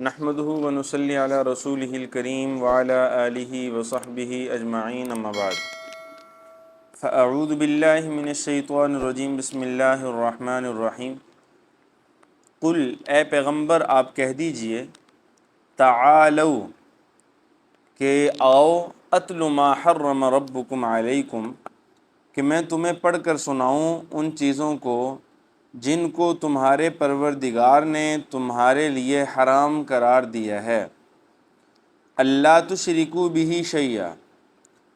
نحمده ونصلی علی رسولہ الکریم وعلی آلہ وصحبہ اجمعین اما بعد فاعوذ باللہ من الشیطان الرجیم بسم اللہ الرحمن الرحیم قل اے پیغمبر آپ کہہ دیجئے تعالو کہ آؤ اتل ما حرم ربکم علیکم کہ میں تمہیں پڑھ کر سناؤں ان چیزوں کو جن کو تمہارے پروردگار نے تمہارے لیے حرام قرار دیا ہے۔ اللہ تشرکوا بہ شیئا،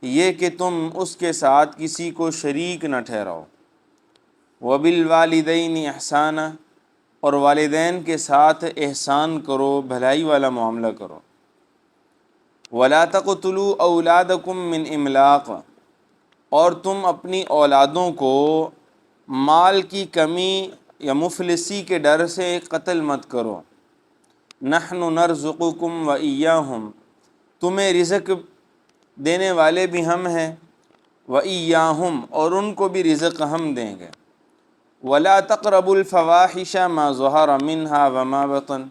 یہ کہ تم اس کے ساتھ کسی کو شریک نہ ٹھہراؤ۔ وبالوالدین احسانا، اور والدین کے ساتھ احسان کرو، بھلائی والا معاملہ کرو۔ ولا تقتلوا اولادکم من املاق، اور تم اپنی اولادوں کو مال کی کمی یا مفلسی کے ڈر سے قتل مت کرو۔ نحن نرزقکم وإیاہم، تمہیں رزق دینے والے بھی ہم ہیں، وإیاہم، اور ان کو بھی رزق ہم دیں گے۔ ولا تقربوا الفواحش ما ظہر منها وما بطن،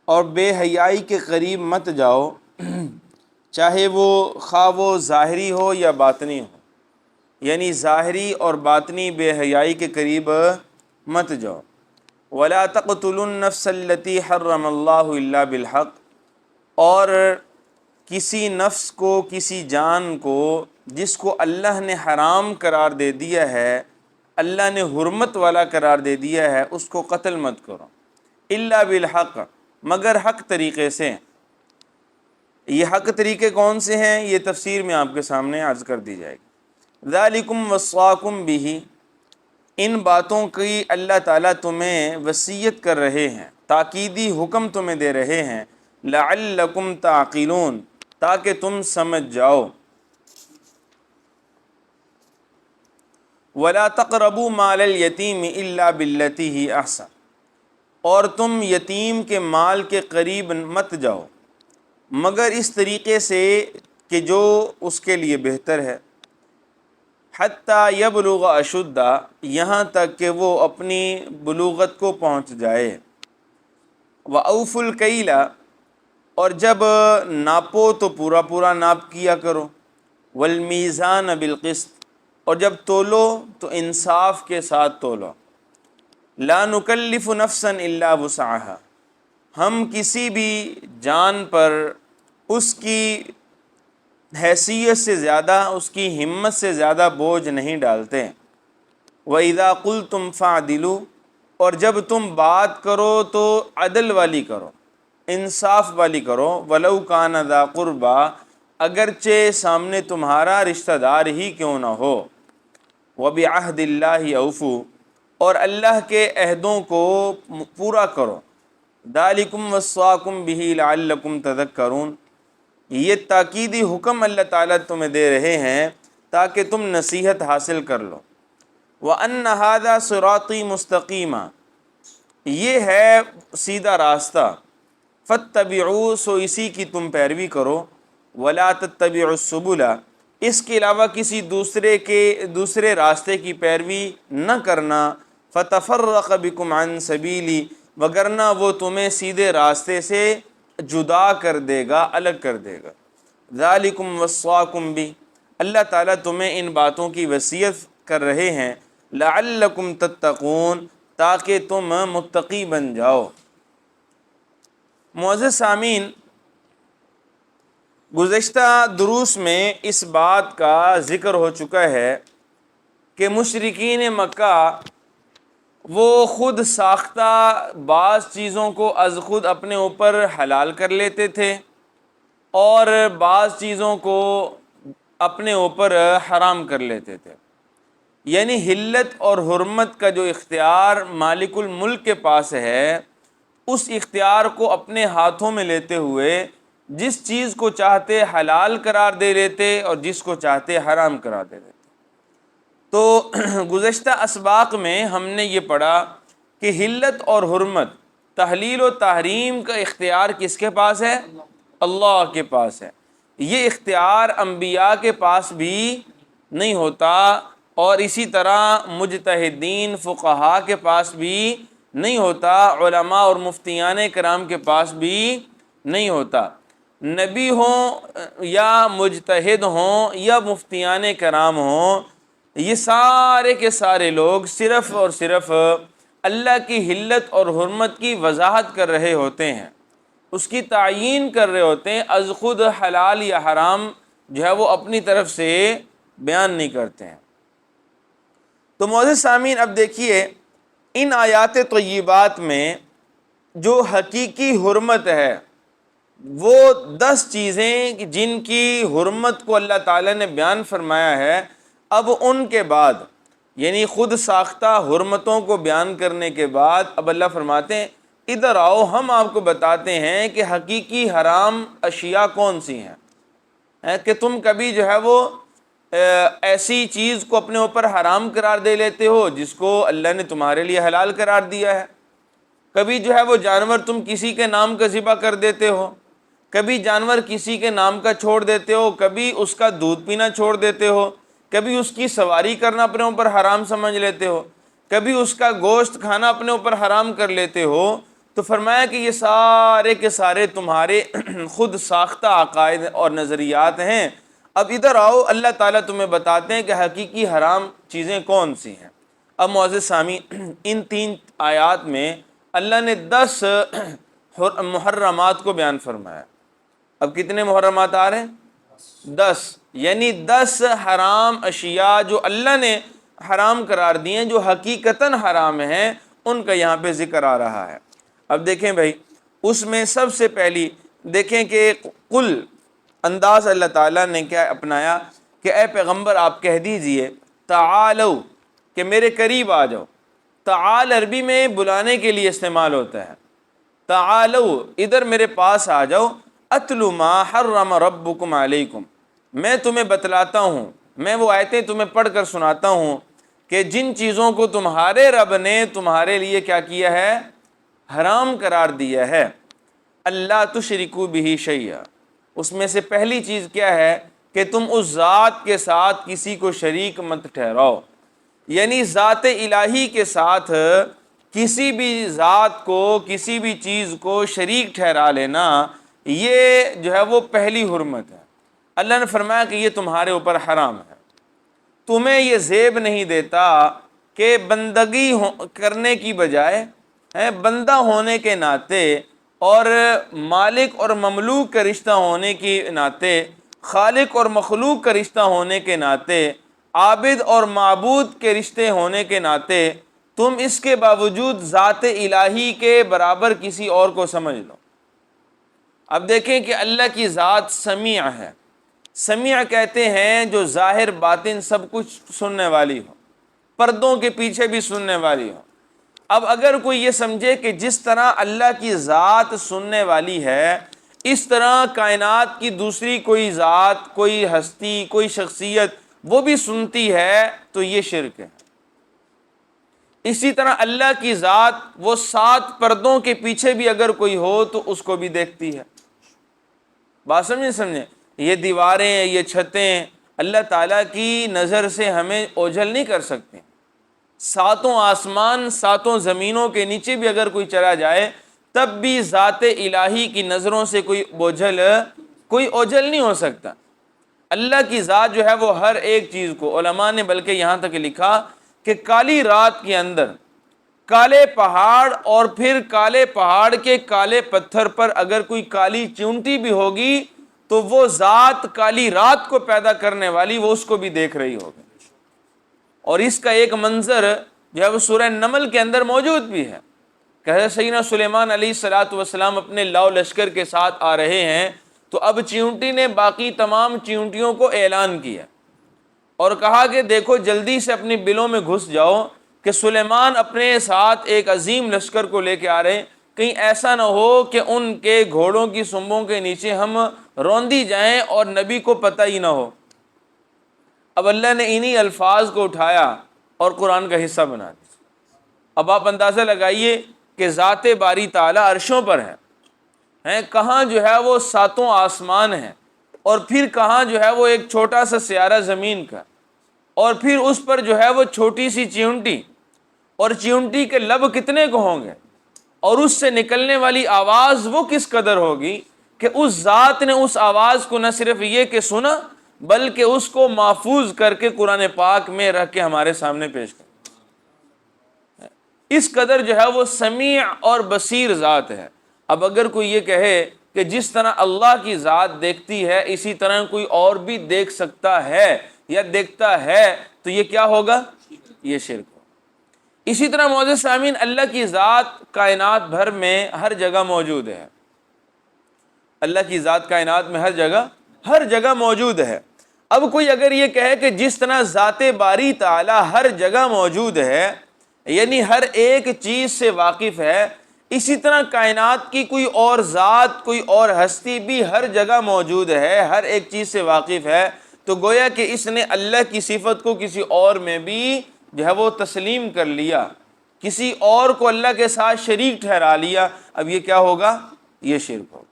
اور بے حیائی کے قریب مت جاؤ، چاہے وہ خواہ وہ ظاہری ہو یا باطنی ہو، یعنی ظاہری اور باطنی بے حیائی کے قریب مت جاؤ۔ ولا تقتلوا النفس التي حرم اللہ الا بالحق، اور کسی نفس کو، کسی جان کو جس کو اللہ نے حرام قرار دے دیا ہے، اللہ نے حرمت والا قرار دے دیا ہے، اس کو قتل مت کرو۔ الا بالحق، مگر حق طریقے سے۔ یہ حق طریقے کون سے ہیں، یہ تفسیر میں آپ کے سامنے عرض کر دی جائے گی۔ ذالکم وصاکم بہ، ان باتوں کی اللہ تعالیٰ تمہیں وصیت کر رہے ہیں، تاکیدی حکم تمہیں دے رہے ہیں، لعلکم تعقلون، تاکہ تم سمجھ جاؤ۔ ولا تقربوا مال الیتیم الا باللتی ہی احسن، اور تم یتیم کے مال کے قریب مت جاؤ مگر اس طریقے سے کہ جو اس کے لیے بہتر ہے۔ حتیٰ یبلغ اشدہ، یہاں تک کہ وہ اپنی بلوغت کو پہنچ جائے۔ وأوفوا الکیل، اور جب ناپو تو پورا پورا ناپ کیا کرو۔ والمیزان بالقسط، اور جب تولو تو انصاف کے ساتھ تولو۔ لا نکلف نفسا الا وسعها، ہم کسی بھی جان پر اس کی حیثیت سے زیادہ، اس کی ہمت سے زیادہ بوجھ نہیں ڈالتے۔ وَإِذَا قُلْتُمْ فَعْدِلُوا، اور جب تم بات کرو تو عدل والی کرو، انصاف والی کرو۔ وَلَوْ كَانَ ذَا قُرْبَى، اگرچہ سامنے تمہارا رشتہ دار ہی کیوں نہ ہو۔ وَبِعَهْدِ اللَّهِ أَوْفُوا، اور اللہ کے عہدوں کو پورا کرو۔ ذَلِكُمْ وَصَّاكُمْ بِهِ لَعَلَّكُمْ تَذَكَّرُونَ، یہ تاکیدی حکم اللہ تعالیٰ تمہیں دے رہے ہیں تاکہ تم نصیحت حاصل کر لو۔ وَأَنَّ هَذَا صِرَاطِي مُسْتَقِيمًا، یہ ہے سیدھا راستہ۔ فَاتَّبِعُوا، سو اسی کی تم پیروی کرو۔ وَلَا تَتَّبِعُوا السُّبُلَ، اس کے علاوہ کسی دوسرے راستے کی پیروی نہ کرنا۔ فَتَفَرَّقَ بِكُمْ عَنْ سَبِيلِي، وگرنہ وہ تمہیں سیدھے راستے سے جدا کر دے گا، الگ کر دے گا۔ ذالکم وصاکم بہ، اللہ تعالیٰ تمہیں ان باتوں کی وصیت کر رہے ہیں، لعلکم تتقون، تاکہ تم متقی بن جاؤ۔ معزز سامعین، گزشتہ دروس میں اس بات کا ذکر ہو چکا ہے کہ مشرکین مکہ وہ خود ساختہ بعض چیزوں کو از خود اپنے اوپر حلال کر لیتے تھے اور بعض چیزوں کو اپنے اوپر حرام کر لیتے تھے۔ یعنی حلت اور حرمت کا جو اختیار مالک الملک کے پاس ہے، اس اختیار کو اپنے ہاتھوں میں لیتے ہوئے جس چیز کو چاہتے حلال قرار دے لیتے اور جس کو چاہتے حرام قرار دے دیتے۔ تو گزشتہ اسباق میں ہم نے یہ پڑھا کہ حلت اور حرمت، تحلیل و تحریم کا اختیار کس کے پاس ہے؟ اللہ کے پاس ہے۔ یہ اختیار انبیاء کے پاس بھی نہیں ہوتا، اور اسی طرح مجتہدین فقہاء کے پاس بھی نہیں ہوتا، علماء اور مفتیان کرام کے پاس بھی نہیں ہوتا۔ نبی ہوں یا مجتہد ہوں یا مفتیان کرام ہوں، یہ سارے کے سارے لوگ صرف اور صرف اللہ کی حلت اور حرمت کی وضاحت کر رہے ہوتے ہیں، اس کی تعیین کر رہے ہوتے ہیں، از خود حلال یا حرام جو ہے وہ اپنی طرف سے بیان نہیں کرتے ہیں۔ تو معزز سامعین، اب دیکھیے ان آیات طیبات میں جو حقیقی حرمت ہے وہ 10 چیزیں جن کی حرمت کو اللہ تعالیٰ نے بیان فرمایا ہے۔ اب ان کے بعد یعنی خود ساختہ حرمتوں کو بیان کرنے کے بعد اب اللہ فرماتے ہیں ادھر آؤ، ہم آپ کو بتاتے ہیں کہ حقیقی حرام اشیاء کون سی ہیں، کہ تم کبھی جو ہے وہ ایسی چیز کو اپنے اوپر حرام قرار دے لیتے ہو جس کو اللہ نے تمہارے لیے حلال قرار دیا ہے۔ کبھی جو ہے وہ جانور تم کسی کے نام کا ذبح کر دیتے ہو، کبھی جانور کسی کے نام کا چھوڑ دیتے ہو، کبھی اس کا دودھ پینا چھوڑ دیتے ہو، کبھی اس کی سواری کرنا اپنے اوپر حرام سمجھ لیتے ہو، کبھی اس کا گوشت کھانا اپنے اوپر حرام کر لیتے ہو۔ تو فرمایا کہ یہ سارے کے سارے تمہارے خود ساختہ عقائد اور نظریات ہیں۔ اب ادھر آؤ، اللہ تعالیٰ تمہیں بتاتے ہیں کہ حقیقی حرام چیزیں کون سی ہیں۔ اب معزز سامعین، ان 3 آیات میں اللہ نے 10 محرمات کو بیان فرمایا۔ اب کتنے محرمات آ رہے ہیں؟ 10، یعنی 10 حرام اشیاء جو اللہ نے حرام قرار دی ہیں، جو حقیقتاً حرام ہیں، ان کا یہاں پہ ذکر آ رہا ہے۔ اب دیکھیں بھائی، اس میں سب سے پہلی دیکھیں کہ قل انداز اللہ تعالیٰ نے کیا اپنایا کہ اے پیغمبر آپ کہہ دیجئے تعالو، کہ میرے قریب آ جاؤ۔ تعال عربی میں بلانے کے لیے استعمال ہوتا ہے۔ تعالو، ادھر میرے پاس آ جاؤ، اتلو ما حرم ربکم علیکم، میں تمہیں بتلاتا ہوں، میں وہ آیتیں تمہیں پڑھ کر سناتا ہوں کہ جن چیزوں کو تمہارے رب نے تمہارے لیے کیا کیا ہے؟ حرام قرار دیا ہے۔ اللہ تشرکو بہ شیئا، اس میں سے پہلی چیز کیا ہے کہ تم اس ذات کے ساتھ کسی کو شریک مت ٹھہراؤ، یعنی ذات الہی کے ساتھ کسی بھی ذات کو، کسی بھی چیز کو شریک ٹھہرا لینا، یہ جو ہے وہ پہلی حرمت ہے۔ اللہ نے فرمایا کہ یہ تمہارے اوپر حرام ہے۔ تمہیں یہ زیب نہیں دیتا کہ بندگی کرنے کی بجائے بندہ ہونے کے ناطے اور مالک اور مملوک کا رشتہ ہونے کے ناطے، خالق اور مخلوق کا رشتہ ہونے کے ناطے، عابد اور معبود کے رشتے ہونے کے ناطے تم اس کے باوجود ذات الہی کے برابر کسی اور کو سمجھ لو۔ اب دیکھیں کہ اللہ کی ذات سمیع ہے۔ سمیع کہتے ہیں جو ظاہر باطن سب کچھ سننے والی ہو، پردوں کے پیچھے بھی سننے والی ہو۔ اب اگر کوئی یہ سمجھے کہ جس طرح اللہ کی ذات سننے والی ہے، اس طرح کائنات کی دوسری کوئی ذات، کوئی ہستی، کوئی شخصیت وہ بھی سنتی ہے، تو یہ شرک ہے۔ اسی طرح اللہ کی ذات وہ 7 پردوں کے پیچھے بھی اگر کوئی ہو تو اس کو بھی دیکھتی ہے۔ بات سمجھیں؟ یہ دیواریں، یہ چھتیں اللہ تعالیٰ کی نظر سے ہمیں اوجھل نہیں کر سکتے۔ 7 آسمان، 7 زمینوں کے نیچے بھی اگر کوئی چلا جائے تب بھی ذات الہی کی نظروں سے کوئی اوجھل نہیں ہو سکتا۔ اللہ کی ذات جو ہے وہ ہر ایک چیز کو، علماء نے بلکہ یہاں تک لکھا کہ کالی رات کے اندر کالے پہاڑ اور پھر کالے پہاڑ کے کالے پتھر پر اگر کوئی کالی چونٹی بھی ہوگی تو وہ ذات کالی رات کو پیدا کرنے والی وہ اس کو بھی دیکھ رہی ہوگی۔ اور اس کا ایک منظر جو ہے وہ سورہ نمل کے اندر موجود بھی ہے کہ حضرت سیدنا سلیمان علیہ السلام اپنے لاؤ لشکر کے ساتھ آ رہے ہیں، تو اب چیونٹی نے باقی تمام چیونٹیوں کو اعلان کیا اور کہا کہ دیکھو جلدی سے اپنی بلوں میں گھس جاؤ کہ سلیمان اپنے ساتھ ایک عظیم لشکر کو لے کے آ رہے ہیں، کہیں ایسا نہ ہو کہ ان کے گھوڑوں کی سنبوں کے نیچے ہم روندی جائیں اور نبی کو پتہ ہی نہ ہو۔ اب اللہ نے انہی الفاظ کو اٹھایا اور قرآن کا حصہ بنا دیا۔ اب آپ اندازہ لگائیے کہ ذات باری تعالیٰ عرشوں پر ہے، کہاں جو ہے وہ 7 آسمان ہیں، اور پھر کہاں جو ہے وہ ایک چھوٹا سا سیارہ زمین کا، اور پھر اس پر جو ہے وہ چھوٹی سی چیونٹی، اور چیونٹی کے لب کتنے کو ہوں گے، اور اس سے نکلنے والی آواز وہ کس قدر ہوگی کہ اس ذات نے اس آواز کو نہ صرف یہ کہ سنا، بلکہ اس کو محفوظ کر کے قرآن پاک میں رکھ کے ہمارے سامنے پیش کر۔ اس قدر جو ہے وہ سمیع اور بصیر ذات ہے۔ اب اگر کوئی یہ کہے کہ جس طرح اللہ کی ذات دیکھتی ہے اسی طرح کوئی اور بھی دیکھ سکتا ہے یا دیکھتا ہے، تو یہ کیا ہوگا؟ یہ شرک ہوگا۔ اسی طرح معزز سامعین، اللہ کی ذات کائنات بھر میں ہر جگہ موجود ہے۔ اللہ کی ذات کائنات میں ہر جگہ موجود ہے۔ اب کوئی اگر یہ کہے کہ جس طرح ذات باری تعالی ہر جگہ موجود ہے، یعنی ہر ایک چیز سے واقف ہے، اسی طرح کائنات کی کوئی اور ذات، کوئی اور ہستی بھی ہر جگہ موجود ہے، ہر ایک چیز سے واقف ہے، تو گویا کہ اس نے اللہ کی صفت کو کسی اور میں بھی جو ہے وہ تسلیم کر لیا، کسی اور کو اللہ کے ساتھ شریک ٹھہرا لیا۔ اب یہ کیا ہوگا؟ یہ شرک ہوگا۔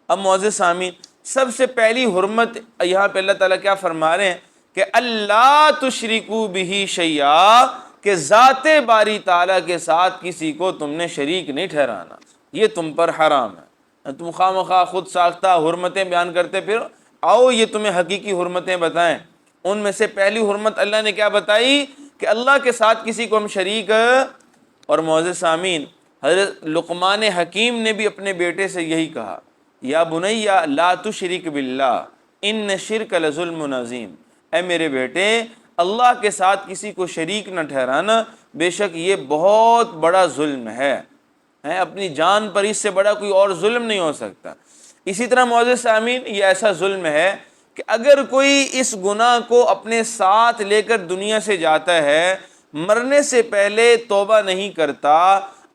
اب معزز سامعین، سب سے پہلی حرمت یہاں پہ اللہ تعالیٰ کیا فرما رہے ہیں کہ اللہ تشرکو بہ شیئا، کہ ذات باری تعالیٰ کے ساتھ کسی کو تم نے شریک نہیں ٹھہرانا، یہ تم پر حرام ہے۔ تم خواہ مخواہ خود ساختہ حرمتیں بیان کرتے پھر آؤ یہ تمہیں حقیقی حرمتیں بتائیں۔ ان میں سے پہلی حرمت اللہ نے کیا بتائی کہ اللہ کے ساتھ کسی کو ہم شریک۔ اور معزز سامعین، حضرت لقمان حکیم نے بھی اپنے بیٹے سے یہی کہا، یا بنی لا تشرک باللہ ان الشرک لظلم عظیم، اے میرے بیٹے اللہ کے ساتھ کسی کو شریک نہ ٹھہرانا، بے شک یہ بہت بڑا ظلم ہے، اپنی جان پر اس سے بڑا کوئی اور ظلم نہیں ہو سکتا۔ اسی طرح معزز سامعین، یہ ایسا ظلم ہے کہ اگر کوئی اس گناہ کو اپنے ساتھ لے کر دنیا سے جاتا ہے، مرنے سے پہلے توبہ نہیں کرتا،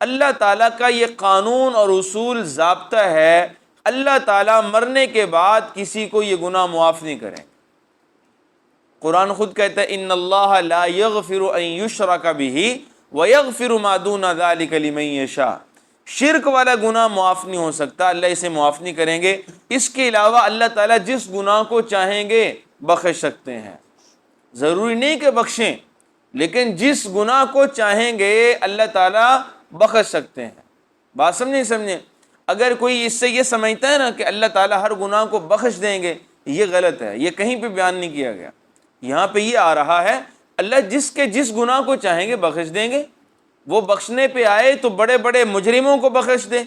اللہ تعالیٰ کا یہ قانون اور اصول ضابطہ ہے، اللہ تعالیٰ مرنے کے بعد کسی کو یہ گناہ معاف نہیں کریں۔ قرآن خود کہتا ہے ان اللہ لا یغفر ان یشرک بہ ویغفر ما دون ذلک لمن یشاء، شرک والا گناہ معاف نہیں ہو سکتا، اللہ اسے معاف نہیں کریں گے، اس کے علاوہ اللہ تعالیٰ جس گناہ کو چاہیں گے بخش سکتے ہیں۔ ضروری نہیں کہ بخشیں، لیکن جس گناہ کو چاہیں گے اللہ تعالیٰ بخش سکتے ہیں۔ بات سمجھیں؟ اگر کوئی اس سے یہ سمجھتا ہے نا کہ اللہ تعالیٰ ہر گناہ کو بخش دیں گے، یہ غلط ہے، یہ کہیں پہ بیان نہیں کیا گیا۔ یہاں پہ یہ آ رہا ہے اللہ جس گناہ کو چاہیں گے بخش دیں گے۔ وہ بخشنے پہ آئے تو بڑے بڑے مجرموں کو بخش دے،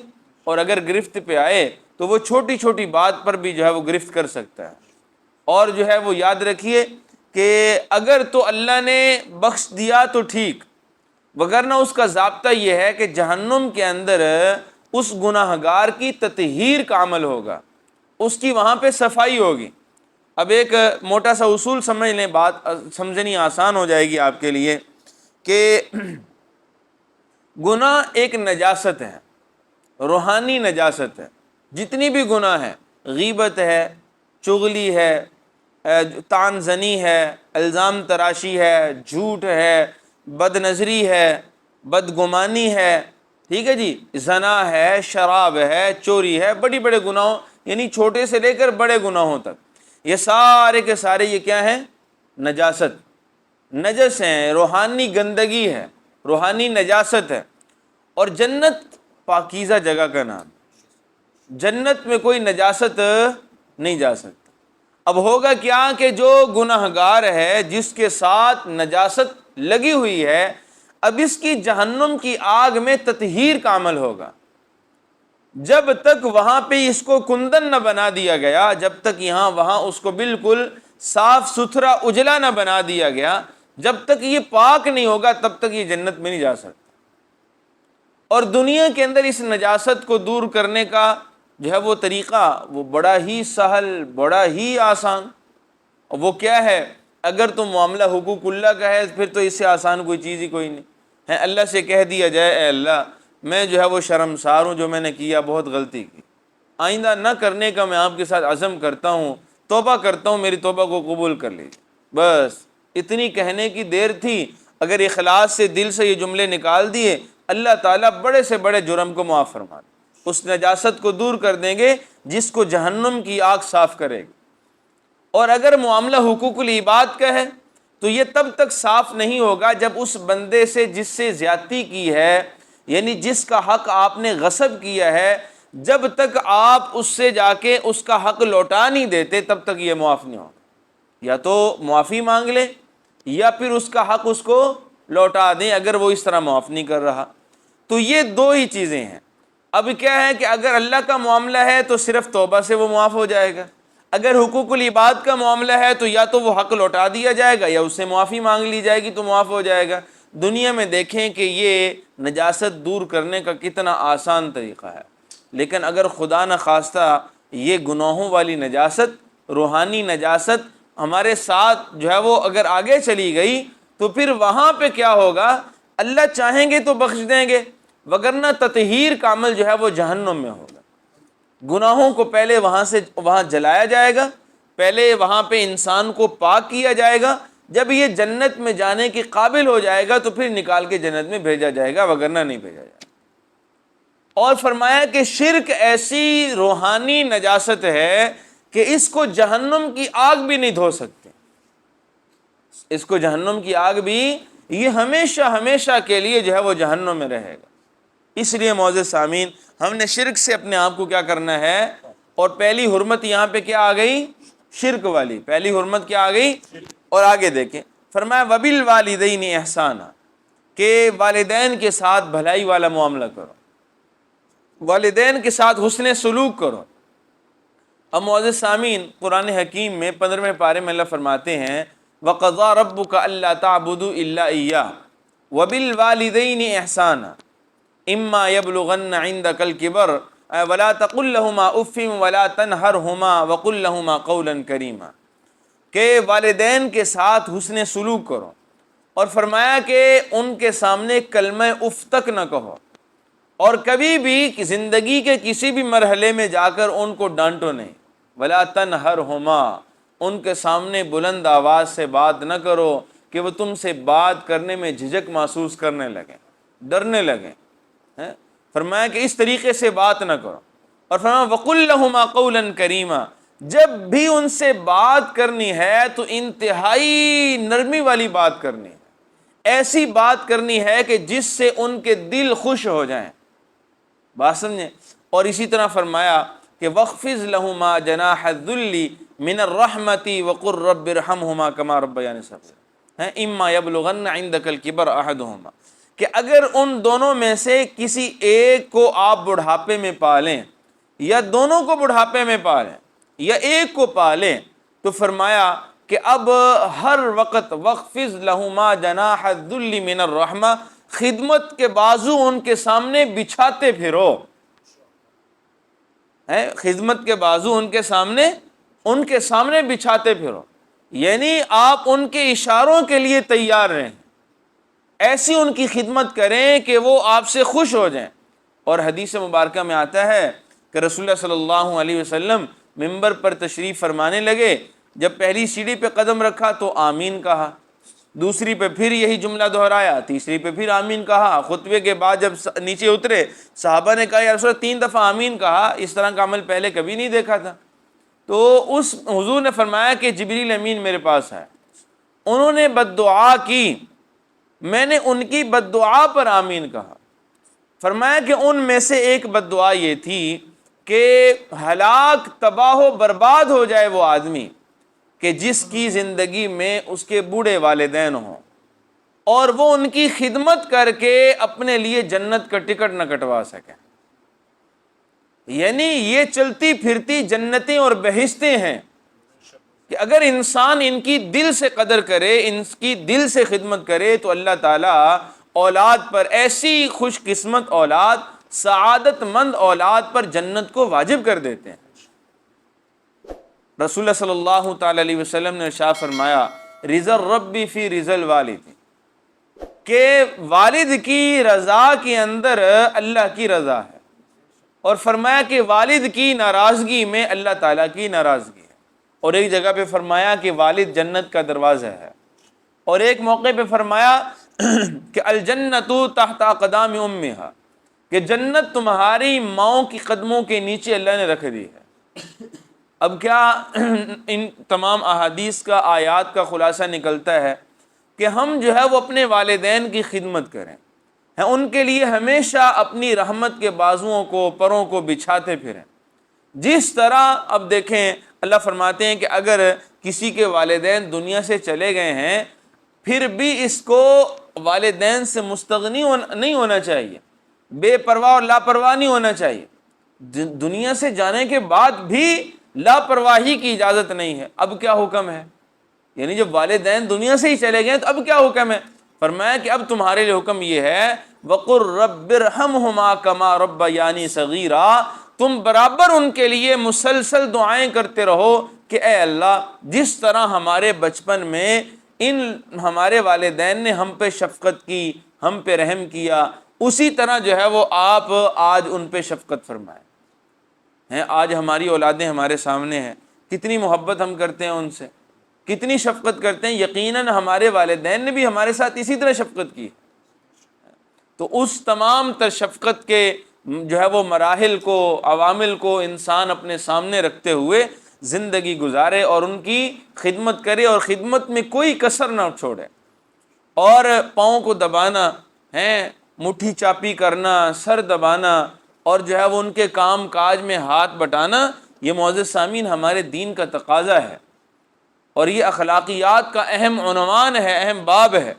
اور اگر گرفت پہ آئے تو وہ چھوٹی چھوٹی بات پر بھی جو ہے وہ گرفت کر سکتا ہے۔ اور جو ہے وہ یاد رکھیے کہ اگر تو اللہ نے بخش دیا تو ٹھیک، وگرنہ اس کا ضابطہ یہ ہے کہ جہنم کے اندر اس گناہ گار کی تطہیر کا عمل ہوگا، اس کی وہاں پہ صفائی ہوگی۔ اب ایک موٹا سا اصول سمجھ لیں، بات سمجھنی آسان ہو جائے گی آپ کے لیے، کہ گناہ ایک نجاست ہے، روحانی نجاست ہے۔ جتنی بھی گناہ ہے، غیبت ہے، چغلی ہے، طعن زنی ہے، الزام تراشی ہے، جھوٹ ہے، بد نظری ہے، بدگمانی ہے، ٹھیک ہے جی، زنا ہے، شراب ہے، چوری ہے، بڑے بڑے گناہوں، یعنی چھوٹے سے لے کر بڑے گناہوں تک، یہ سارے کے سارے یہ کیا ہیں؟ نجاست، نجس ہیں، روحانی گندگی ہے، روحانی نجاست ہے۔ اور جنت پاکیزہ جگہ کا نام، جنت میں کوئی نجاست نہیں جا سکتا۔ اب ہوگا کیا کہ جو گناہ گار ہے جس کے ساتھ نجاست لگی ہوئی ہے، اب اس کی جہنم کی آگ میں تطہیر کا عمل ہوگا۔ جب تک وہاں پہ اس کو کندن نہ بنا دیا گیا، جب تک وہاں اس کو بالکل صاف ستھرا اجلا نہ بنا دیا گیا، جب تک یہ پاک نہیں ہوگا تب تک یہ جنت میں نہیں جا سکتا۔ اور دنیا کے اندر اس نجاست کو دور کرنے کا جو ہے وہ طریقہ وہ بڑا ہی سہل، بڑا ہی آسان۔ وہ کیا ہے؟ اگر تو معاملہ حقوق اللہ کا ہے پھر تو اس سے آسان کوئی چیز ہی کوئی نہیں ہے۔ اللہ سے کہہ دیا جائے اے اللہ میں جو ہے وہ شرمسار ہوں، جو میں نے کیا بہت غلطی کی، آئندہ نہ کرنے کا میں آپ کے ساتھ عزم کرتا ہوں، توبہ کرتا ہوں، میری توبہ کو قبول کر لیجیے۔ بس اتنی کہنے کی دیر تھی، اگر اخلاص سے دل سے یہ جملے نکال دیے، اللہ تعالیٰ بڑے سے بڑے جرم کو معاف فرما دے، اس نجاست کو دور کر دیں گے جس کو جہنم کی آگ صاف کرے گی۔ اور اگر معاملہ حقوق العباد کا ہے تو یہ تب تک صاف نہیں ہوگا جب اس بندے سے جس سے زیادتی کی ہے، یعنی جس کا حق آپ نے غصب کیا ہے، جب تک آپ اس سے جا کے اس کا حق لوٹا نہیں دیتے تب تک یہ معاف نہیں ہوگا۔ یا تو معافی مانگ لیں یا پھر اس کا حق اس کو لوٹا دیں اگر وہ اس طرح معاف نہیں کر رہا۔ تو یہ دو ہی چیزیں ہیں۔ اب کیا ہے کہ اگر اللہ کا معاملہ ہے تو صرف توبہ سے وہ معاف ہو جائے گا، اگر حقوق العباد کا معاملہ ہے تو یا تو وہ حق لوٹا دیا جائے گا یا اس سے معافی مانگ لی جائے گی تو معاف ہو جائے گا۔ دنیا میں دیکھیں کہ یہ نجاست دور کرنے کا کتنا آسان طریقہ ہے، لیکن اگر خدا نخواستہ یہ گناہوں والی نجاست، روحانی نجاست ہمارے ساتھ جو ہے وہ اگر آگے چلی گئی تو پھر وہاں پہ کیا ہوگا؟ اللہ چاہیں گے تو بخش دیں گے، وگرنہ تطہیر کا عمل جو ہے وہ جہنم میں ہوگا۔ گناہوں کو پہلے وہاں جلایا جائے گا، پہلے وہاں پہ انسان کو پاک کیا جائے گا، جب یہ جنت میں جانے کے قابل ہو جائے گا تو پھر نکال کے جنت میں بھیجا جائے گا، وگرنہ نہیں بھیجا جائے گا۔ اور فرمایا کہ شرک ایسی روحانی نجاست ہے کہ اس کو جہنم کی آگ بھی نہیں دھو سکتے، اس کو جہنم کی آگ بھی، یہ ہمیشہ ہمیشہ کے لیے جو ہے وہ جہنم میں رہے گا۔ اس لیے معزز سامعین، ہم نے شرک سے اپنے آپ کو کیا کرنا ہے، اور پہلی حرمت یہاں پہ کیا آ گئی؟ شرک والی پہلی حرمت کیا آ گئی؟ اور آگے دیکھیں، فرمایا وَبِالْوَالِدَيْنِ احسانا، کہ والدین کے ساتھ بھلائی والا معاملہ کرو، والدین کے ساتھ حسن سلوک کرو۔ اب معزز سامعین، قرآن حکیم میں 15ویں پارے میں اللہ فرماتے ہیں وَقَضَىٰ رَبُّكَ أَلَّا تَعْبُدُوا إِلَّا إِيَّاهُ وَبِالْوَالِدَيْنِ إِحْسَانًا إِمَّا يَبْلُغَنَّ عِندَكَ الْكِبَرَ وَلَا تَقُل لَّهُمَا أُفٍّ وَلَا تَنْهَرْهُمَا وَقُل لَّهُمَا قَوْلًا كَرِيمًا، کہ والدین کے ساتھ حسن سلوک کرو، اور فرمایا کہ ان کے سامنے کلمہ اف تک نہ کہو، اور کبھی بھی زندگی کے کسی بھی مرحلے میں جا کر ان کو ڈانٹو نہیں۔ وَلَا تَنْهَرْهُمَا، ان کے سامنے بلند آواز سے بات نہ کرو کہ وہ تم سے بات کرنے میں جھجک محسوس کرنے لگیں، ڈرنے لگیں۔ فرمایا کہ اس طریقے سے بات نہ کرو، اور فرمایا وَقُل لَّهُمَا قَوْلًا كَرِيمًا، جب بھی ان سے بات کرنی ہے تو انتہائی نرمی والی بات کرنی ہے، ایسی بات کرنی ہے کہ جس سے ان کے دل خوش ہو جائیں، بات سمجھیں۔ اور اسی طرح فرمایا کہ وَاخْفِضْ لَهُمَا جَنَاحَ الذُّلِّ مِنَ الرَّحْمَةِ وَقُلْ رَبِّ ارْحَمْهُمَا كَمَا رَبَّيَانِي صَغِيرًا، إِمَّا يَبْلُغَنَّ عِندَكَ الْكِبَرَ أَحَدُهُمَا، کہ اگر ان دونوں میں سے کسی ایک کو آپ بڑھاپے میں پالیں، یا دونوں کو بڑھاپے میں پالیں یا ایک کو پالیں، تو فرمایا کہ اب ہر وقت وَاخْفِضْ لَهُمَا جَنَاحَ الذُّلِّ مِنَ الرَّحْمَةِ، خدمت کے بازو ان کے سامنے بچھاتے پھرو، خدمت کے بازو ان کے سامنے بچھاتے پھرو، یعنی آپ ان کے اشاروں کے لیے تیار رہیں، ایسی ان کی خدمت کریں کہ وہ آپ سے خوش ہو جائیں۔ اور حدیث مبارکہ میں آتا ہے کہ رسول اللہ صلی اللہ علیہ وسلم ممبر پر تشریف فرمانے لگے، جب پہلی سیڑھی پہ قدم رکھا تو آمین کہا، دوسری پہ پھر یہی جملہ دہرایا، تیسری پہ پھر آمین کہا، خطبے کے بعد جب نیچے اترے صحابہ نے کہا یا رسول اللہ 3 دفعہ آمین کہا، اس طرح کا عمل پہلے کبھی نہیں دیکھا تھا۔ تو اس حضور نے فرمایا کہ جبریل امین میرے پاس ہے، انہوں نے بد دعا کی، میں نے ان کی بد دعا پر آمین کہا۔ فرمایا کہ ان میں سے ایک بد دعا یہ تھی کہ ہلاک، تباہ و برباد ہو جائے وہ آدمی کہ جس کی زندگی میں اس کے بوڑھے والدین ہوں اور وہ ان کی خدمت کر کے اپنے لیے جنت کا ٹکٹ نہ کٹوا سکے۔ یعنی یہ چلتی پھرتی جنتیں اور بہشتیں ہیں کہ اگر انسان ان کی دل سے قدر کرے، ان کی دل سے خدمت کرے تو اللہ تعالیٰ اولاد پر، ایسی خوش قسمت اولاد، سعادت مند اولاد پر جنت کو واجب کر دیتے ہیں۔ رسول اللہ صلی اللہ تعالی علیہ وسلم نے ارشاد فرمایا رضا الرب فی رضا الوالد، کہ والد کی رضا کے اندر اللہ کی رضا ہے، اور فرمایا کہ والد کی ناراضگی میں اللہ تعالیٰ کی ناراضگی ہے، اور ایک جگہ پہ فرمایا کہ والد جنت کا دروازہ ہے، اور ایک موقع پہ فرمایا کہ الجنت تحت اقدام امہا، کہ جنت تمہاری ماؤں کی قدموں کے نیچے اللہ نے رکھ دی ہے۔ اب کیا ان تمام احادیث کا، آیات کا خلاصہ نکلتا ہے کہ ہم جو ہے وہ اپنے والدین کی خدمت کریں، ہیں ان کے لیے ہمیشہ اپنی رحمت کے بازوؤں کو، پروں کو بچھاتے پھریں۔ جس طرح اب دیکھیں اللہ فرماتے ہیں کہ اگر کسی کے والدین دنیا سے چلے گئے ہیں پھر بھی اس کو والدین سے مستغنی نہیں ہونا چاہیے، بے پرواہ اور لاپرواہ نہیں ہونا چاہیے۔ دنیا سے جانے کے بعد بھی لاپرواہی کی اجازت نہیں ہے۔ اب کیا حکم ہے؟ یعنی جب والدین دنیا سے ہی چلے گئے تو اب کیا حکم ہے؟ فرمایا کہ اب تمہارے لیے حکم یہ ہے وَقُلْ رَبِّ ارْحَمْهُمَا كَمَا رَبَّيَانِي صَغِيرًا، تم برابر ان کے لیے مسلسل دعائیں کرتے رہو کہ اے اللہ جس طرح ہمارے بچپن میں ہمارے والدین نے ہم پہ شفقت کی، ہم پہ رحم کیا، اسی طرح جو ہے وہ آپ آج ان پہ شفقت فرمائیں۔ ہیں آج ہماری اولادیں ہمارے سامنے ہیں، کتنی محبت ہم کرتے ہیں ان سے، کتنی شفقت کرتے ہیں۔ یقیناً ہمارے والدین نے بھی ہمارے ساتھ اسی طرح شفقت کی۔ تو اس تمام تر شفقت کے جو ہے وہ مراحل کو، عوامل کو انسان اپنے سامنے رکھتے ہوئے زندگی گزارے اور ان کی خدمت کرے، اور خدمت میں کوئی کسر نہ چھوڑے۔ اور پاؤں کو دبانا ہے، مٹھی چاپی کرنا، سر دبانا، اور جو ہے وہ ان کے کام کاج میں ہاتھ بٹانا، یہ معزز سامعین ہمارے دین کا تقاضا ہے، اور یہ اخلاقیات کا اہم عنوان ہے، اہم باب ہے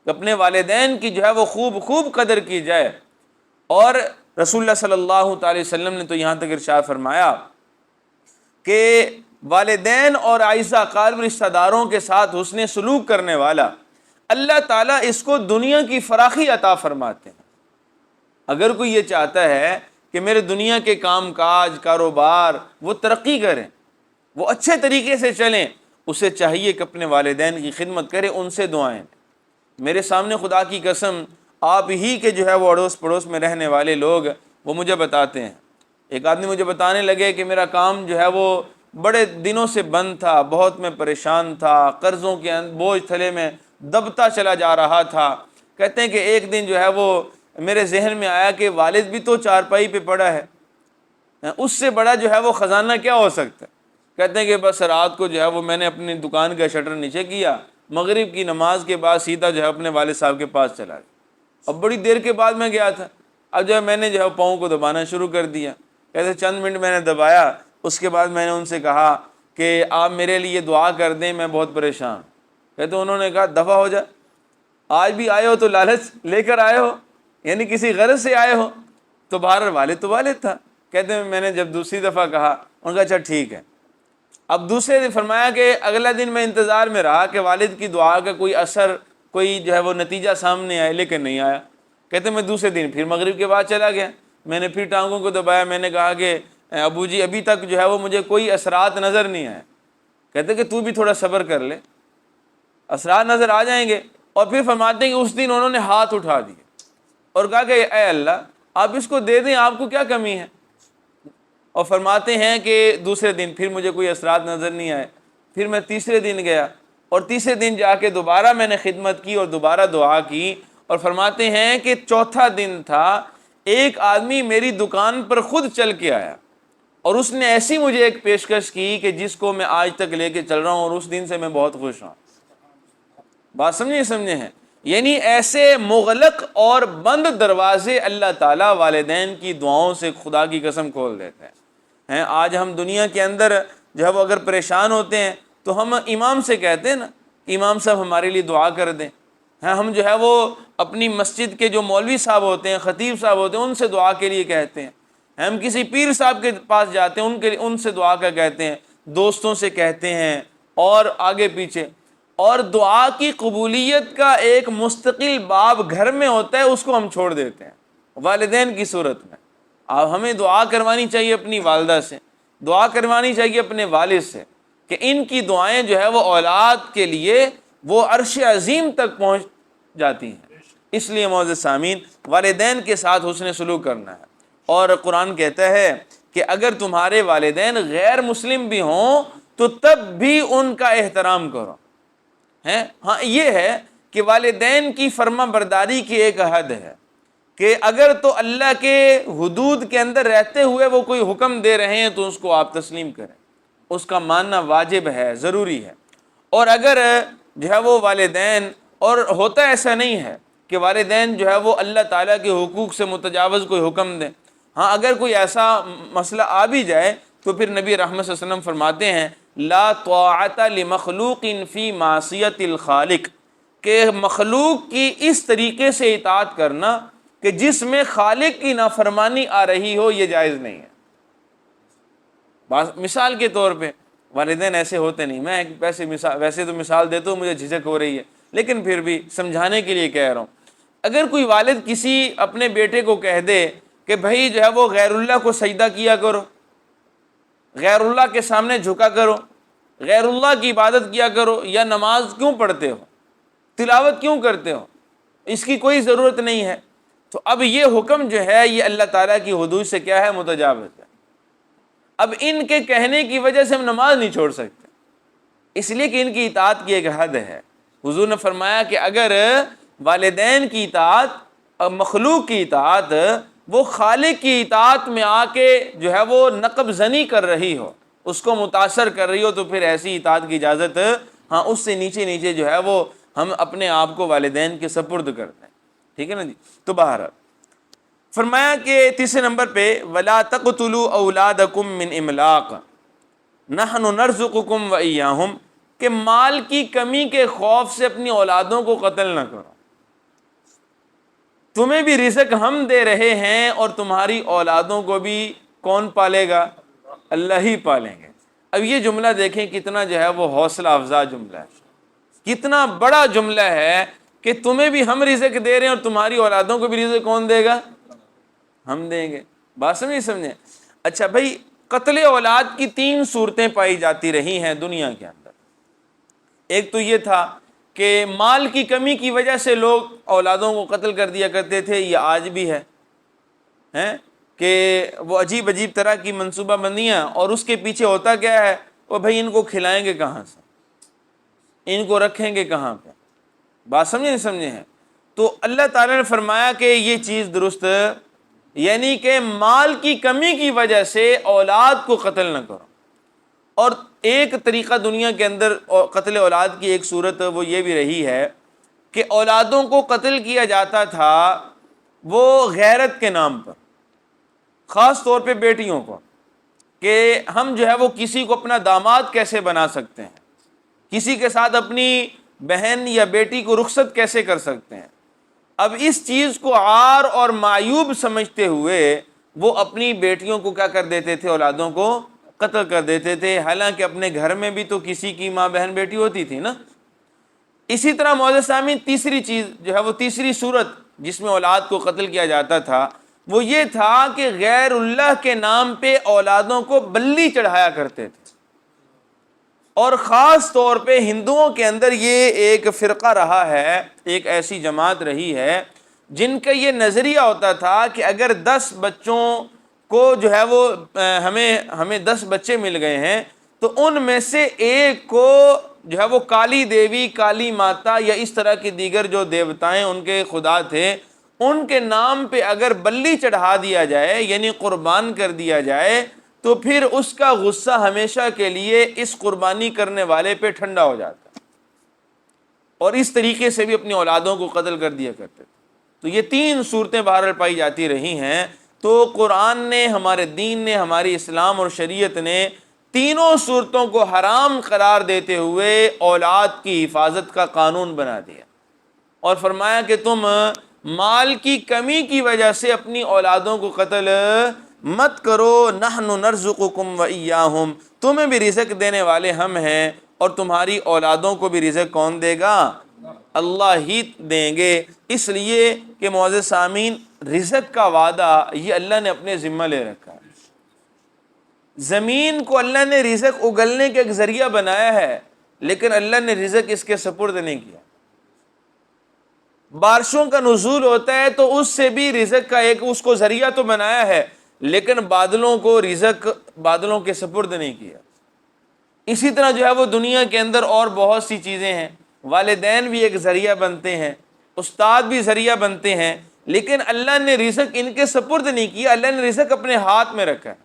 کہ اپنے والدین کی جو ہے وہ خوب قدر کی جائے۔ اور رسول اللہ صلی اللہ تعالی وسلم نے تو یہاں تک ارشاد فرمایا کہ والدین اور اعزا اقارب رشتہ داروں کے ساتھ حسن سلوک کرنے والا اللہ تعالیٰ اس کو دنیا کی فراخی عطا فرماتے ہیں۔ اگر کوئی یہ چاہتا ہے کہ میرے دنیا کے کام کاج، کاروبار وہ ترقی کریں، وہ اچھے طریقے سے چلیں، اسے چاہیے کہ اپنے والدین کی خدمت کرے، ان سے دعائیں۔ میرے سامنے خدا کی قسم آپ ہی کے جو ہے وہ اڑوس پڑوس میں رہنے والے لوگ وہ مجھے بتاتے ہیں، ایک آدمی مجھے بتانے لگے کہ میرا کام جو ہے وہ بڑے دنوں سے بند تھا، بہت میں پریشان تھا، قرضوں کے بوجھ تھلے میں دبتا چلا جا رہا تھا۔ کہتے ہیں کہ ایک دن جو ہے وہ میرے ذہن میں آیا کہ والد بھی تو چارپائی پہ پڑا ہے، اس سے بڑا جو ہے وہ خزانہ کیا ہو سکتا ہے؟ کہتے ہیں کہ بس رات کو جو ہے وہ میں نے اپنی دکان کا شٹر نیچے کیا، مغرب کی نماز کے بعد سیدھا جو ہے اپنے والد صاحب کے پاس چلا گیا۔ اب بڑی دیر کے بعد میں گیا تھا، اب جو ہے میں نے جو ہے پاؤں کو دبانا شروع کر دیا۔ کہتے چند منٹ میں نے دبایا، اس کے بعد میں نے ان سے کہا کہ آپ میرے لیے دعا کر دیں، میں بہت پریشان۔ کہتے انہوں نے کہا دفع ہو جا، آج بھی آئے ہو تو لالچ لے کر آئے ہو، یعنی کسی غرض سے آئے ہو، تو بہرحال والد تو والد تھا۔ کہتے ہیں میں نے جب دوسری دفعہ کہا، انہوں نے کہا اچھا ٹھیک ہے۔ اب دوسرے دن فرمایا کہ اگلا دن میں انتظار میں رہا کہ والد کی دعا کا کوئی اثر، کوئی جو ہے وہ نتیجہ سامنے آئے، لیکن نہیں آیا۔ کہتے میں دوسرے دن پھر مغرب کے بعد چلا گیا، میں نے پھر ٹانگوں کو دبایا، میں نے کہا کہ ابو جی ابھی تک جو ہے وہ مجھے کوئی اثرات نظر نہیں آئے۔ کہتے کہ تو بھی تھوڑا صبر کر لے، اثرات نظر آ جائیں گے۔ اور پھر فرماتے ہیں کہ اس دن انہوں نے ہاتھ اٹھا دیے اور کہا کہ اے اللہ آپ اس کو دے دیں، آپ کو کیا کمی ہے؟ اور فرماتے ہیں کہ دوسرے دن پھر مجھے کوئی اثرات نظر نہیں آئے۔ پھر میں تیسرے دن گیا، اور تیسرے دن جا کے دوبارہ میں نے خدمت کی اور دوبارہ دعا کی، اور فرماتے ہیں کہ چوتھا دن تھا، ایک آدمی میری دکان پر خود چل کے آیا، اور اس نے ایسی مجھے ایک پیشکش کی کہ جس کو میں آج تک لے کے چل رہا ہوں، اور اس دن سے میں بہت خوش ہوں۔ بات سمجھے ہیں؟ یعنی ایسے مغلق اور بند دروازے اللہ تعالیٰ والدین کی دعاؤں سے خدا کی قسم کھول دیتے ہیں۔ آج ہم دنیا کے اندر جو ہے وہ اگر پریشان ہوتے ہیں تو ہم امام سے کہتے ہیں نا، امام صاحب ہمارے لیے دعا کر دیں۔ ہم جو ہے وہ اپنی مسجد کے جو مولوی صاحب ہوتے ہیں، خطیب صاحب ہوتے ہیں، ان سے دعا کے لیے کہتے ہیں۔ ہم کسی پیر صاحب کے پاس جاتے ہیں، ان سے دعا کا کہتے ہیں، دوستوں سے کہتے ہیں، اور آگے پیچھے۔ اور دعا کی قبولیت کا ایک مستقل باب گھر میں ہوتا ہے، اس کو ہم چھوڑ دیتے ہیں والدین کی صورت میں۔ اب ہمیں دعا کروانی چاہیے اپنی والدہ سے، دعا کروانی چاہیے اپنے والد سے، کہ ان کی دعائیں جو ہے وہ اولاد کے لیے وہ عرش عظیم تک پہنچ جاتی ہیں۔ اس لیے معزز سامعین والدین کے ساتھ حسن سلوک کرنا ہے۔ اور قرآن کہتا ہے کہ اگر تمہارے والدین غیر مسلم بھی ہوں تو تب بھی ان کا احترام کرو۔ ہاں یہ ہے کہ والدین کی فرما برداری کی ایک حد ہے کہ اگر تو اللہ کے حدود کے اندر رہتے ہوئے وہ کوئی حکم دے رہے ہیں تو اس کو آپ تسلیم کریں، اس کا ماننا واجب ہے، ضروری ہے۔ اور اگر جو ہے وہ والدین اور ہوتا ایسا نہیں ہے کہ والدین جو ہے وہ اللہ تعالیٰ کے حقوق سے متجاوز کوئی حکم دیں. ہاں اگر کوئی ایسا مسئلہ آ بھی جائے تو پھر نبی رحمت صلی اللہ علیہ وسلم فرماتے ہیں لا طاعت لمخلوق فی معصیت الخالق، کہ مخلوق کی اس طریقے سے اطاعت کرنا کہ جس میں خالق کی نافرمانی آ رہی ہو، یہ جائز نہیں ہے. مثال کے طور پہ والدین ایسے ہوتے نہیں، میں ویسے تو مثال دیتا ہوں، مجھے جھجک ہو رہی ہے لیکن پھر بھی سمجھانے کے لیے کہہ رہا ہوں. اگر کوئی والد کسی اپنے بیٹے کو کہہ دے کہ بھائی جو ہے وہ غیر اللہ کو سجدہ کیا کرو، غیر اللہ کے سامنے جھکا کرو، غیر اللہ کی عبادت کیا کرو، یا نماز کیوں پڑھتے ہو، تلاوت کیوں کرتے ہو، اس کی کوئی ضرورت نہیں ہے، تو اب یہ حکم جو ہے یہ اللہ تعالیٰ کی حدود سے کیا ہے، متجاوز ہے. اب ان کے کہنے کی وجہ سے ہم نماز نہیں چھوڑ سکتے، اس لیے کہ ان کی اطاعت کی ایک حد ہے. حضور نے فرمایا کہ اگر والدین کی اطاعت اور مخلوق کی اطاعت وہ خالق کی اطاعت میں آ کے جو ہے وہ نقب زنی کر رہی ہو، اس کو متاثر کر رہی ہو، تو پھر ایسی اطاعت کی اجازت ہاں اس سے نیچے نیچے جو ہے وہ ہم اپنے آپ کو والدین کے سپرد کرتے ہیں. ٹھیک ہے نا جی. تو باہر فرمایا کہ تیسرے نمبر پہ وَلَا تَقْتُلُوا أَوْلَادَكُم مِّنْ إِمْلَاقٍ نَحْنُ نَرْزُقُكُمْ وَإِيَّاهُمْ، کہ مال کی کمی کے خوف سے اپنی اولادوں کو قتل نہ کرو، تمہیں بھی رزق ہم دے رہے ہیں اور تمہاری اولادوں کو بھی کون پالے گا، اللہ ہی پالیں گے. اب یہ جملہ دیکھیں کتنا جو ہے وہ حوصلہ افزا جملہ ہے، کتنا بڑا جملہ ہے کہ تمہیں بھی ہم رزق دے رہے ہیں اور تمہاری اولادوں کو بھی رزق کون دے گا، ہم دیں گے. بات سمجھیں. اچھا بھائی، قتل اولاد کی 3 صورتیں پائی جاتی رہی ہیں دنیا کے اندر. ایک تو یہ تھا کہ مال کی کمی کی وجہ سے لوگ اولادوں کو قتل کر دیا کرتے تھے، یہ آج بھی ہے کہ وہ عجیب عجیب طرح کی منصوبہ بندیاں، اور اس کے پیچھے ہوتا کیا ہے، وہ بھائی ان کو کھلائیں گے کہاں سے، ان کو رکھیں گے کہاں پہ. بات سمجھے ہیں. تو اللہ تعالیٰ نے فرمایا کہ یہ چیز درست، یعنی کہ مال کی کمی کی وجہ سے اولاد کو قتل نہ کرو. اور ایک طریقہ دنیا کے اندر قتل اولاد کی ایک صورت وہ یہ بھی رہی ہے کہ اولادوں کو قتل کیا جاتا تھا وہ غیرت کے نام پر، خاص طور پہ بیٹیوں کو، کہ ہم جو ہے وہ کسی کو اپنا داماد کیسے بنا سکتے ہیں، کسی کے ساتھ اپنی بہن یا بیٹی کو رخصت کیسے کر سکتے ہیں. اب اس چیز کو عار اور معیوب سمجھتے ہوئے وہ اپنی بیٹیوں کو کیا کر دیتے تھے، اولادوں کو قتل کر دیتے تھے، حالانکہ اپنے گھر میں بھی تو کسی کی ماں بہن بیٹی ہوتی تھی نا. اسی طرح معزز سامعین، تیسری چیز جو ہے وہ تیسری صورت جس میں اولاد کو قتل کیا جاتا تھا وہ یہ تھا کہ غیر اللہ کے نام پہ اولادوں کو بلی چڑھایا کرتے تھے. اور خاص طور پہ ہندوؤں کے اندر یہ ایک فرقہ رہا ہے، ایک ایسی جماعت رہی ہے جن کا یہ نظریہ ہوتا تھا کہ اگر 10 بچوں کو جو ہے وہ ہمیں 10 بچے مل گئے ہیں تو ان میں سے ایک کو جو ہے وہ کالی دیوی، کالی ماتا یا اس طرح کی دیگر جو دیوتائیں ان کے خدا تھے ان کے نام پہ اگر بلی چڑھا دیا جائے، یعنی قربان کر دیا جائے، تو پھر اس کا غصہ ہمیشہ کے لیے اس قربانی کرنے والے پہ ٹھنڈا ہو جاتا، اور اس طریقے سے بھی اپنی اولادوں کو قتل کر دیا کرتے تھے. تو یہ 3 صورتیں بہرحال پائی جاتی رہی ہیں. تو قرآن نے، ہمارے دین نے، ہماری اسلام اور شریعت نے تینوں صورتوں کو حرام قرار دیتے ہوئے اولاد کی حفاظت کا قانون بنا دیا، اور فرمایا کہ تم مال کی کمی کی وجہ سے اپنی اولادوں کو قتل مت کرو. نحن نرزقکم وإیاہم، تمہیں بھی رزق دینے والے ہم ہیں اور تمہاری اولادوں کو بھی رزق کون دے گا، اللہ ہی دیں گے. اس لیے کہ معزز سامعین، رزق کا وعدہ یہ اللہ نے اپنے ذمہ لے رکھا ہے. زمین کو اللہ نے رزق اگلنے کا ایک ذریعہ بنایا ہے، لیکن اللہ نے رزق اس کے سپرد نہیں کیا. بارشوں کا نزول ہوتا ہے تو اس سے بھی رزق کا ایک اس کو ذریعہ تو بنایا ہے، لیکن بادلوں کو رزق بادلوں کے سپرد نہیں کیا. اسی طرح جو ہے وہ دنیا کے اندر اور بہت سی چیزیں ہیں، والدین بھی ایک ذریعہ بنتے ہیں، استاد بھی ذریعہ بنتے ہیں، لیکن اللہ نے رزق ان کے سپرد نہیں کیا، اللہ نے رزق اپنے ہاتھ میں رکھا ہے.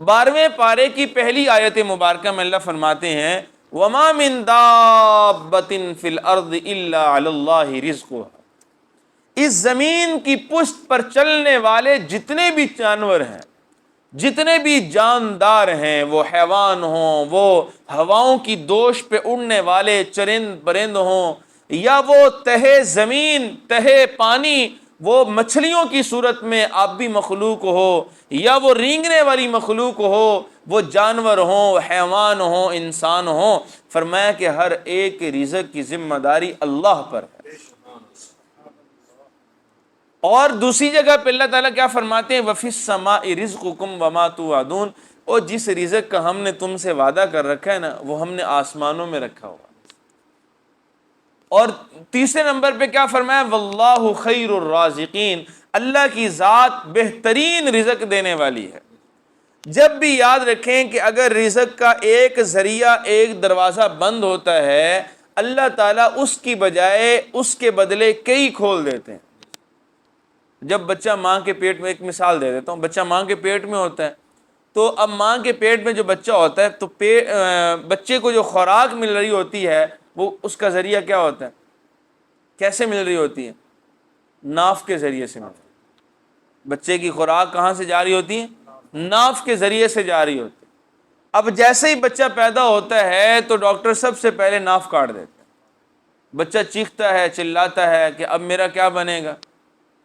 12ویں پارے کی پہلی آیت مبارکہ میں اللہ فرماتے ہیں وما من دابۃ فی الارض الا علی اللہ رزقها، اس زمین کی پشت پر چلنے والے جتنے بھی جانور ہیں، جتنے بھی جاندار ہیں، وہ حیوان ہوں، وہ ہواؤں کی دوش پہ اڑنے والے چرند پرند ہوں، یا وہ تہے زمین تہے پانی وہ مچھلیوں کی صورت میں آبی مخلوق ہو، یا وہ رینگنے والی مخلوق ہو، وہ جانور ہوں، حیوان ہوں، انسان ہوں، فرمایا کہ ہر ایک رزق کی ذمہ داری اللہ پر ہے۔ اور دوسری جگہ پہ اللہ تعالیٰ کیا فرماتے ہیں، وَفِي السَّمَاءِ رِزْقُكُمْ وَمَا تُوعَدُونَ، اور جس رزق کا ہم نے تم سے وعدہ کر رکھا ہے نا، وہ ہم نے آسمانوں میں رکھا ہوا۔ اور تیسرے نمبر پہ کیا فرمایا، واللہ خیر الرازقین، اللہ کی ذات بہترین رزق دینے والی ہے۔ جب بھی یاد رکھیں کہ اگر رزق کا ایک ذریعہ ایک دروازہ بند ہوتا ہے، اللہ تعالیٰ اس کی بجائے اس کے بدلے کئی کھول دیتے ہیں۔ جب بچہ ماں کے پیٹ میں، ایک مثال دے دیتا ہوں، بچہ ماں کے پیٹ میں ہوتا ہے، تو اب ماں کے پیٹ میں جو بچہ ہوتا ہے تو بچے کو جو خوراک مل رہی ہوتی ہے وہ اس کا ذریعہ کیا ہوتا ہے، کیسے مل رہی ہوتی ہے، ناف کے ذریعے سے مل رہی ہے۔ بچے کی خوراک کہاں سے جاری ہوتی ہے، ناف کے ذریعے سے جاری ہوتی ہے۔ اب جیسے ہی بچہ پیدا ہوتا ہے تو ڈاکٹر سب سے پہلے ناف کاٹ دیتا ہے، بچہ چیختا ہے، چلاتا ہے کہ اب میرا کیا بنے گا،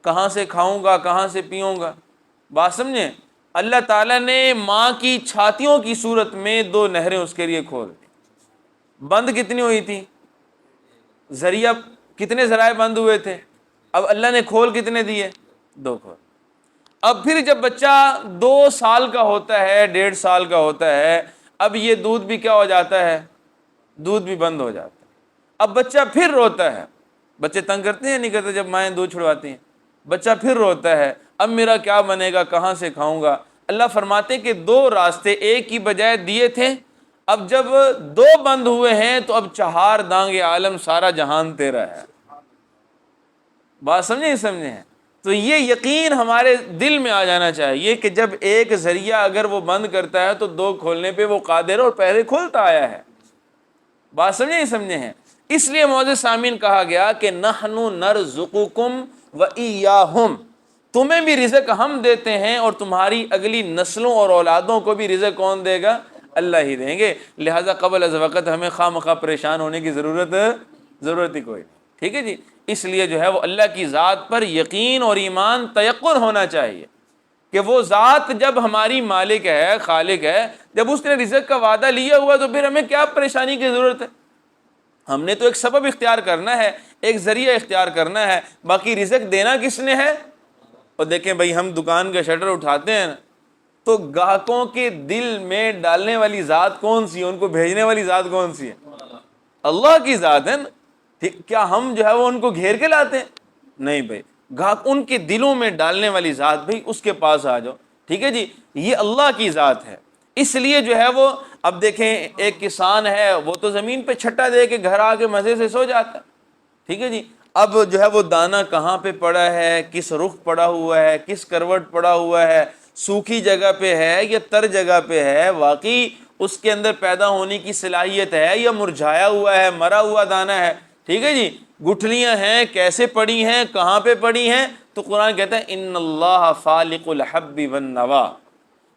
کہاں سے کھاؤں گا، کہاں سے پیوں گا۔ بات سمجھیں، اللہ تعالیٰ نے ماں کی چھاتیوں کی صورت میں 2 نہریں اس کے لیے کھول دی۔ بند کتنی ہوئی تھی، ذریعہ کتنے ذرائع بند ہوئے تھے، اب اللہ نے کھول کتنے دیے، 2 کھول۔ اب پھر جب بچہ 2 سال کا ہوتا ہے، 1.5 سال کا ہوتا ہے، اب یہ دودھ بھی کیا ہو جاتا ہے، دودھ بھی بند ہو جاتا ہے۔ اب بچہ پھر روتا ہے، بچے تنگ کرتے ہیں نہیں کرتے جب مائیں دودھ چھڑواتی ہیں، بچہ پھر روتا ہے، اب میرا کیا بنے گا، کہاں سے کھاؤں گا۔ اللہ فرماتے ہیں کہ 2 راستے ایک کی بجائے دیے تھے، اب جب 2 بند ہوئے ہیں تو اب 4 دانگ عالم، سارا جہان تیرا ہے۔ بات سمجھے ہیں؟ تو یہ یقین ہمارے دل میں آ جانا چاہیے کہ جب ایک ذریعہ اگر وہ بند کرتا ہے تو 2 کھولنے پہ وہ قادر اور پہلے کھولتا آیا ہے۔ بات سمجھے ہیں؟ اس لیے معزز سامعین کہا گیا کہ نحن نرزقکم وإیاہم، تمہیں بھی رزق ہم دیتے ہیں اور تمہاری اگلی نسلوں اور اولادوں کو بھی رزق کون دے گا، اللہ ہی دیں گے۔ لہٰذا قبل از وقت ہمیں خواہ مخواہ پریشان ہونے کی ضرورت ہی کوئی نہیں، ٹھیک ہے جی۔ اس لیے جو ہے وہ اللہ کی ذات پر یقین اور ایمان تیقن ہونا چاہیے کہ وہ ذات جب ہماری مالک ہے، خالق ہے، جب اس نے رزق کا وعدہ لیا ہوا تو پھر ہمیں کیا پریشانی کی ضرورت ہے۔ ہم نے تو ایک سبب اختیار کرنا ہے، ایک ذریعہ اختیار کرنا ہے، باقی رزق دینا کس نے ہے۔ اور دیکھیں بھائی، ہم دکان کا شٹر اٹھاتے ہیں تو گاہکوں کے دل میں ڈالنے والی ذات کون سی ہے، ان کو بھیجنے والی ذات کون سی ہے، اللہ کی ذات ہے نا۔ کیا ہم جو ہے وہ ان کو گھیر کے لاتے ہیں، نہیں بھائی، گاہک ان کے دلوں میں ڈالنے والی ذات، بھائی اس کے پاس آ جاؤ، ٹھیک ہے جی، یہ اللہ کی ذات ہے۔ اس لیے جو ہے وہ، اب دیکھیں ایک کسان ہے، وہ تو زمین پہ چھٹا دے کے گھر آ کے مزے سے سو جاتا ہے، ٹھیک ہے جی۔ اب جو ہے وہ دانہ کہاں پہ پڑا ہے، کس رخ پڑا ہوا ہے، کس کروٹ پڑا ہوا ہے، سوکھی جگہ پہ ہے یا تر جگہ پہ ہے، واقعی اس کے اندر پیدا ہونے کی صلاحیت ہے یا مرجھایا ہوا ہے، مرا ہوا دانہ ہے، ٹھیک ہے جی، گٹھلیاں ہیں، کیسے پڑی ہیں، کہاں پہ پڑی ہیں، تو قرآن کہتا ہے ان اللہ فالق الحب والنوا،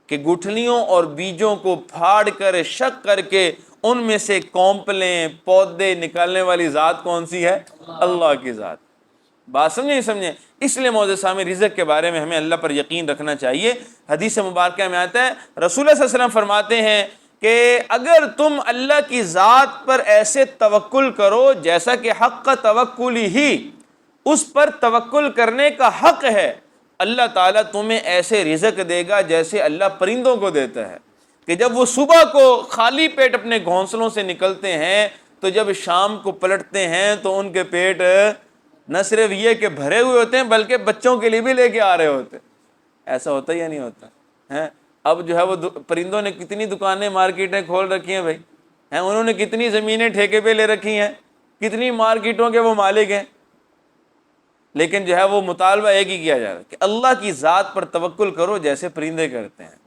کہ گٹھلیوں اور بیجوں کو پھاڑ کر شک کر کے ان میں سے کونپلیں پودے نکالنے والی ذات کون سی ہے، اللہ کی ذات۔ بات سمجھیں؟ اس لیے معزز سامعین، رزق کے بارے میں ہمیں اللہ پر یقین رکھنا چاہیے۔ حدیث مبارکہ میں آتا ہے، رسول اللہ صلی اللہ علیہ وسلم فرماتے ہیں کہ اگر تم اللہ کی ذات پر ایسے توکل کرو جیسا کہ حق کا توکل ہی، اس پر توکل کرنے کا حق ہے، اللہ تعالیٰ تمہیں ایسے رزق دے گا جیسے اللہ پرندوں کو دیتا ہے، کہ جب وہ صبح کو خالی پیٹ اپنے گھونسلوں سے نکلتے ہیں تو جب شام کو پلٹتے ہیں تو ان کے پیٹ نہ صرف یہ کہ بھرے ہوئے ہوتے ہیں بلکہ بچوں کے لیے بھی لے کے آ رہے ہوتے ہیں۔ ایسا ہوتا یا نہیں ہوتا ہے؟ اب جو ہے وہ پرندوں نے کتنی دکانیں مارکیٹیں کھول رکھی ہیں بھائی، ہیں، انہوں نے کتنی زمینیں ٹھیکے پہ لے رکھی ہیں، کتنی مارکیٹوں کے وہ مالک ہیں، لیکن جو ہے وہ مطالبہ ایک ہی کیا جا رہا ہے کہ اللہ کی ذات پر توکل کرو جیسے پرندے کرتے ہیں۔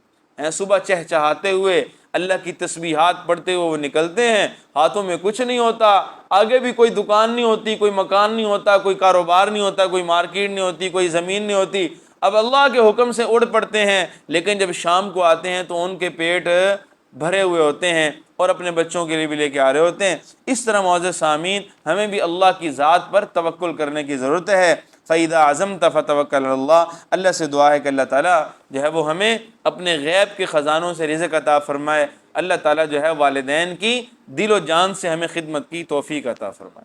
صبح چہچہاتے ہوئے اللہ کی تسبیحات پڑھتے ہوئے وہ نکلتے ہیں، ہاتھوں میں کچھ نہیں ہوتا، آگے بھی کوئی دکان نہیں ہوتی، کوئی مکان نہیں ہوتا، کوئی کاروبار نہیں ہوتا، کوئی مارکیٹ نہیں ہوتی، کوئی زمین نہیں ہوتی، اب اللہ کے حکم سے اڑ پڑتے ہیں، لیکن جب شام کو آتے ہیں تو ان کے پیٹ بھرے ہوئے ہوتے ہیں اور اپنے بچوں کے لیے بھی لے کے آ رہے ہوتے ہیں۔ اس طرح معزز سامعین، ہمیں بھی اللہ کی ذات پر توکل کرنے کی ضرورت ہے۔ فَإِذَا عَزَمْتَ فَتَوَكَّلْ عَلَى اللَّهِ، اللہ سے دعا ہے کہ اللہ تعالیٰ جو ہے وہ ہمیں اپنے غیب کے خزانوں سے رزق عطا فرمائے، اللہ تعالیٰ جو ہے والدین کی دل و جان سے ہمیں خدمت کی توفیق عطا فرمائے۔